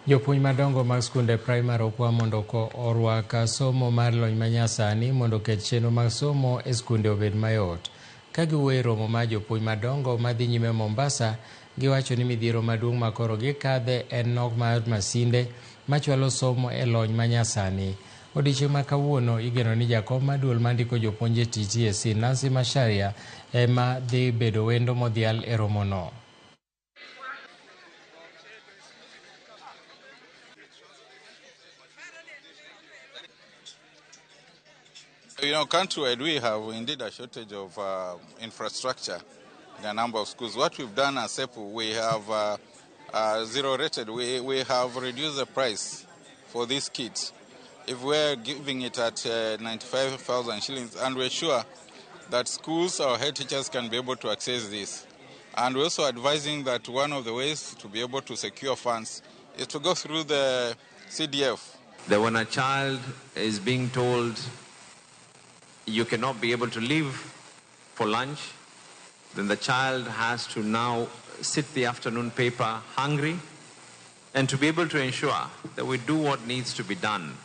Jopuonj madongo mag sikunde primar okwa mondo orwak somo mar lony manyasani mondo ket chenro mag somo e sikunde obed mayot. Ka giwuoyo romo mar jopuonj madongo madhi nyime Mombasa, giwacho ni midhiero maduong' ma koro gikadhe en nok mar masinde machwalo somo e lony manyasani. Odiechieng' ma kawuono igeno ni jakom mar duol mandiko jopuonj e TTSC Nancy Macharia ema dhi bedo wendo modhial e romono. You know, countrywide we have indeed a shortage of infrastructure in a number of schools. What we've done as SEPU, we have zero rated. We have reduced the price for these kits. If we're giving it at 95,000 shillings, and we're sure that schools or head teachers can be able to access this. And we're also advising that one of the ways to be able to secure funds is to go through the CDF. That when a child is being told you cannot be able to leave for lunch, then the child has to now sit the afternoon paper hungry, and to be able to ensure that we do what needs to be done.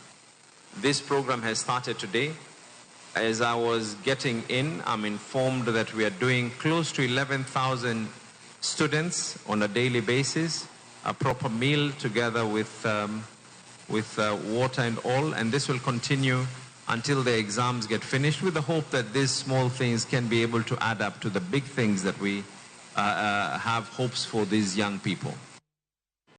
This program has started today. As I was getting in, I'm informed that we are doing close to 11,000 students on a daily basis, a proper meal together with water and all, and this will continue until the exams get finished, with the hope that these small things can be able to add up to the big things that we have hopes for these young people.